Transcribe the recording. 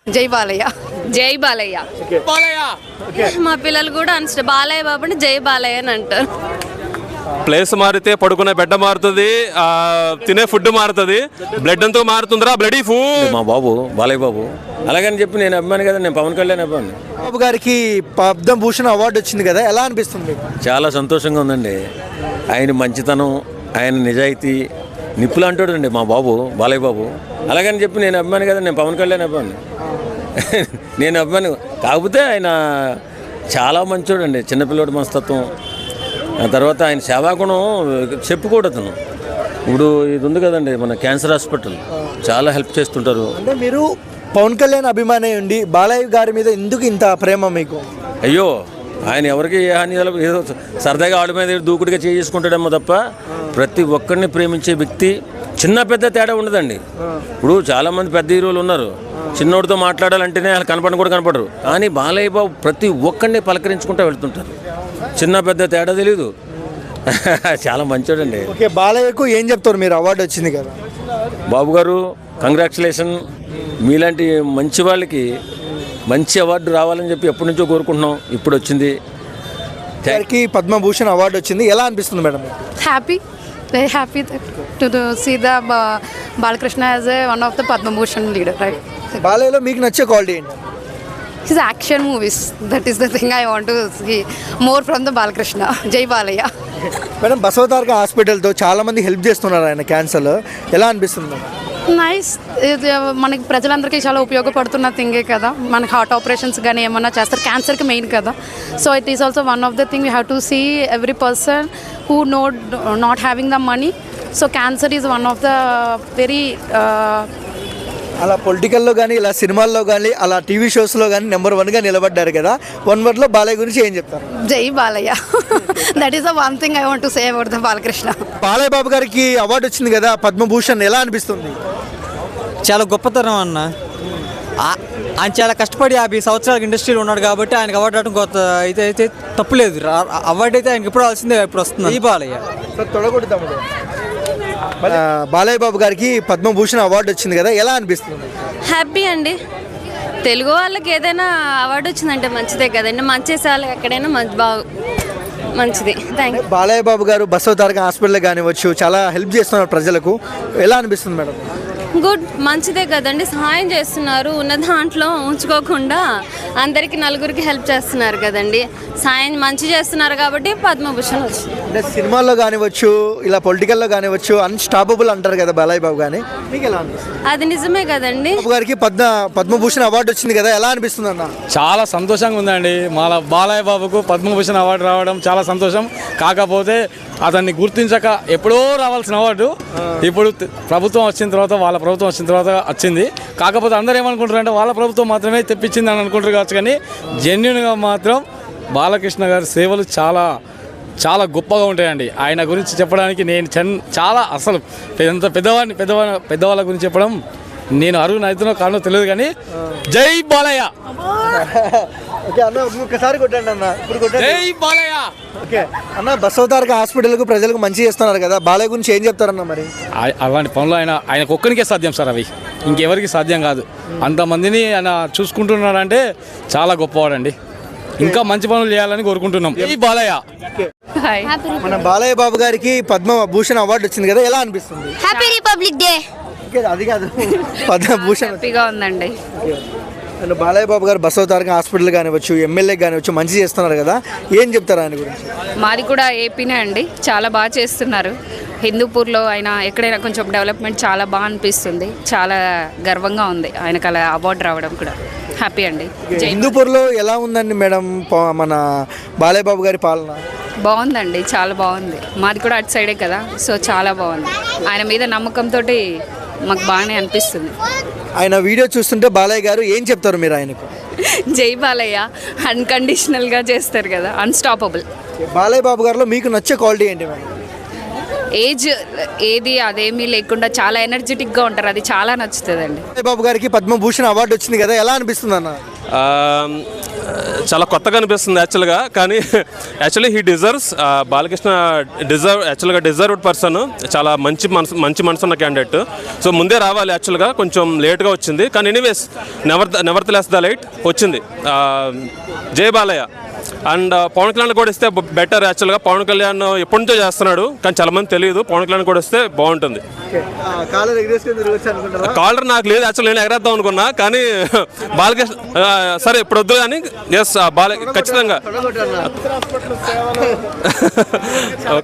జై బాలయ్య. జై బాలయ్య. మా పిల్లలు కూడా బాలయ్య బాబు అంటే జై బాలయ్య అని అంటారు. ప్లేస్ మారితే పడుకునే బెడ్ మారుతుంది, తినే ఫుడ్ మారుతుంది, బ్లడ్ అంతా మారుతుందిరా బ్లడీ ఫుడ్. మా బాబు బాలయ్య బాబు అలాగని చెప్పి నేను అభిమాని కదా, నేను పవన్ కళ్యాణ్ అభిమాని. బాబు గారికి పద్మభూషణ్ అవార్డు వచ్చింది కదా, ఎలా అనిపిస్తుంది? చాలా సంతోషంగా ఉందండి. ఆయన మంచితనం, ఆయన నిజాయితీ నిప్పులు అంటాడు అండి మా బాబు బాలయ్య బాబు. అలాగని చెప్పి నేను అభిమాని కదా, నేను పవన్ కళ్యాణ్ అభిమాని. నేను అభిమాని కాకపోతే ఆయన చాలా మంచోడు అండి, చిన్నపిల్లడి మనస్తత్వం. ఆ తర్వాత ఆయన సేవాగుణం చెప్పుకూడదు. ఇప్పుడు ఇది ఉంది కదండి మన క్యాన్సర్ హాస్పిటల్, చాలా హెల్ప్ చేస్తుంటారు. అంటే మీరు పవన్ కళ్యాణ్ అభిమాని ఉండి బాలయ్య గారి మీద ఎందుకు ఇంత ప్రేమ మీకు? అయ్యో, ఆయన ఎవరికి ఏ హాని ఏదో సరదాగా ఆడి మీద దూకుడుగా చేసుకుంటాడేమో తప్ప ప్రతి ఒక్కరిని ప్రేమించే వ్యక్తి. చిన్న పెద్ద తేడా ఉండదండి. ఇప్పుడు చాలామంది పెద్ద హీరోలు ఉన్నారు, చిన్నోడితో మాట్లాడాలంటేనే వాళ్ళు కనపడని కూడా కనపడరు. కానీ బాలయ్య బాబు ప్రతి ఒక్కరిని పలకరించుకుంటూ వెళ్తుంటారు, చిన్న పెద్ద తేడా తెలీదు. చాలా మంచోడండి. ఓకే, బాలయ్యకు ఏం చెప్తారు మీరు? అవార్డు వచ్చింది కదా. బాబు గారు కంగ్రాచులేషన్. మీలాంటి మంచి వాళ్ళకి మంచి అవార్డు రావాలని చెప్పి ఎప్పటి నుంచో కోరుకుంటున్నాం, ఇప్పుడు వచ్చింది. గారికి పద్మభూషణ్ అవార్డు వచ్చింది, ఎలా అనిపిస్తుంది madam? Happy, very happy to see the Balakrishna as one of the Padma Bhushan leader, right? బాలయ్యలో మీకు నచ్చే క్వాలిటీ ఏంటి? His action movies, that is the thing I want to see more from the Balakrishna. జై బాలయ్య. మేడం, బసవతారక హాస్పిటల్తో చాలా మంది హెల్ప్ చేస్తున్నారు ఆయన క్యాన్సర్లో, ఎలా అనిపిస్తుంది మేడం? నైస్. ఇది మనకి ప్రజలందరికీ చాలా ఉపయోగపడుతున్న థింగే కదా. మనకి హార్ట్ ఆపరేషన్స్ కానీ ఏమన్నా చేస్తారు, క్యాన్సర్కి మెయిన్ కదా. So it is also one of the thing we have to see every person who not having the money. So cancer is one of the very అలా పొలిటికల్లో కానీ, ఇలా సినిమాల్లో కానీ, అలా టీవీ షోస్లో కానీ నెంబర్ 1గా నిలబడ్డారు కదా. 1 wordలో బాలయ్య గురించి ఏం చెప్తారు? జై బాలయ్య. That is the one thing I want to say about the Balakrishna. Balayya Babu గారికి అవార్డు వచ్చింది కదా పద్మభూషణ్, ఎలా అనిపిస్తుంది? చాలా గొప్పతనం అన్న. ఆయన చాలా కష్టపడి 50 సంవత్సరాలకు ఇండస్ట్రీలో ఉన్నాడు కాబట్టి ఆయనకు అవార్డు రావడం కొత్త అయితే తప్పులేదు. అవార్డు అయితే ఆయనకి ఎప్పుడు రావాల్సిందే, ఇప్పుడు వస్తుంది. ఈ బాలయ్య బాలయ్య బాబు గారికి పద్మభూషణ్ అవార్డు వచ్చింది కదా, ఎలా అనిపిస్తుంది? హ్యాపీ అండి. తెలుగు వాళ్ళకి ఏదైనా అవార్డు వచ్చిందంటే మంచిదే కదండి. మంచి చేసే వాళ్ళకి ఎక్కడైనా మంచిది. Thank you. బాలయ్య బాబు గారు బసవతారక హాస్పిటల్ కానివచ్చు చాలా హెల్ప్ చేస్తున్నారు ప్రజలకు, ఎలా అనిపిస్తుంది మేడం? గుడ్, మంచిదే కదండి. సహాయం చేస్తున్నారు, ఉన్న దాంట్లో ఉంచుకోకుండా అందరికి నలుగురికి హెల్ప్ చేస్తున్నారు కదండి. సాయం మంచి చేస్తున్నారు కాబట్టి పద్మభూషణ్ వచ్చింది. అంటే సినిమాల్లో కానివచ్చు, ఇలా పొలిటికల్లో కానివచ్చు అన్స్టాపబుల్ అంటారు కదా బాలయ్య బాబు గాని, మీకు ఎలా అనిపిస్తుంది? అది నిజమే కదండి. బాబు గారికి పద్మభూషణ్ అవార్డు వచ్చింది కదా, ఎలా అనిపిస్తుంది అన్న? చాలా సంతోషంగా ఉందండి. మన బాలయ్య బాబుకు పద్మభూషణ్ అవార్డు రావడం చాలా సంతోషం. కాకపోతే అతన్ని గుర్తించక ఎప్పుడో రావాల్సిన అవార్డు ఇప్పుడు ప్రభుత్వం వచ్చిన తర్వాత, వాళ్ళ ప్రభుత్వం వచ్చిన తర్వాత వచ్చింది. కాకపోతే అందరూ ఏమనుకుంటారు అంటే వాళ్ళ ప్రభుత్వం మాత్రమే తెప్పించింది అని అనుకుంటారు కావచ్చు. కానీ జెన్యున్గా మాత్రం బాలకృష్ణ గారి సేవలు చాలా చాలా గొప్పగా ఉంటాయండి. ఆయన గురించి చెప్పడానికి నేను చాలా అసలు పెద్దవాళ్ళ గురించి చెప్పడం నేను అరువును అవుతున్నా కారణం తెలియదు. కానీ జై బాలయ్య. ఓకే అన్న, ఒక్కసారి కొట్టండి అన్న, ఇప్పుడు కొట్టండి. జై బాలయ్య. ఓకే అన్న, బసవతారక హాస్పిటల్కు ప్రజలకు మంచి చేస్తున్నారు కదా, బాలయ్య గురించి ఏం చెప్తారన్న? మరి అలాంటి పనులు ఆయనకు ఒక్కరికే సాధ్యం సార్, అవి ఇంకెవరికి సాధ్యం కాదు. అంతమందిని ఆయన చూసుకుంటున్నాడంటే చాలా గొప్పవాడండి. ఇంకా మంచి పనులు చేయాలని కోరుకుంటున్నాం. జై బాలయ్య. మన బాలయ్య బాబు గారికి పద్మభూషణ్ అవార్డు వచ్చింది కదా, ఎలా అనిపిస్తుంది? Happy republic day. అది కాదు, పద్మభూషణ్ హ్యాపీగా ఉందండి. అండ్ బాలయ్య బాబు గారు బసవతారక హాస్పిటల్ కానివచ్చు, ఎమ్మెల్యే కానివచ్చు మంచి చేస్తున్నారు కదా, ఏం చెప్తారు ఆయన గురించి? మాది కూడా ఏపీనే అండి, చాలా బాగా చేస్తున్నారు. హిందూపూర్లో ఆయన ఎక్కడైనా కొంచెం డెవలప్మెంట్ చాలా బాగా అనిపిస్తుంది. చాలా గర్వంగా ఉంది ఆయనకు అలా అవార్డు రావడం కూడా. హ్యాపీ అండి. హిందూపూర్లో ఎలా ఉందండి మేడం మన బాలయ్య బాబు గారి పాలన? బాగుందండి, చాలా బాగుంది. మాది కూడా అటు సైడే కదా, సో చాలా బాగుంది. ఆయన మీద నమ్మకంతో మాకు బాగానే అనిపిస్తుంది. ఆయన వీడియో చూస్తుంటే బాలయ్య గారు ఏం చెప్తారు మీరు ఆయనకు? జై బాలయ్య. అన్కండిషనల్గా చేస్తారు కదా, అన్స్టాపబుల్. బాలయ్య బాబు గారిలో మీకు నచ్చే క్వాలిటీ ఏంటి మేడం? ఏజ్ ఏది అదేమీ లేకుండా చాలా ఎనర్జెటిక్గా ఉంటారు, అది చాలా నచ్చుతుందండి. బాలయ్య బాబు గారికి పద్మభూషణ్ అవార్డు వచ్చింది కదా, ఎలా అనిపిస్తుంది అన్న? చాలా కొత్తగా అనిపిస్తుంది యాక్చువల్గా. కానీ actually he deserves, Balakrishna deserved person. చాలా మంచి మనసు ఉన్న క్యాండిడేట్. సో ముందే రావాలి యాక్చువల్గా, కొంచెం లేట్గా వచ్చింది. కానీ anyways never less the light వచ్చింది. జై బాలయ్య. అండ్ పవన్ కళ్యాణ్ కూడా ఇస్తే బెటర్ యాక్చువల్గా. పవన్ కళ్యాణ్ ఎప్పటి నుంచో చేస్తున్నాడు కానీ చాలా మంది తెలియదు. పవన్ కళ్యాణ్ కూడా వస్తే బాగుంటుంది. కాలర్ నాకు లేదు యాక్చువల్, నేను ఎగరేద్దాం అనుకున్నా కానీ బాలకృష్ణ సరే ఇప్పుడు వద్దు కానీ ఎస్ ఖచ్చితంగా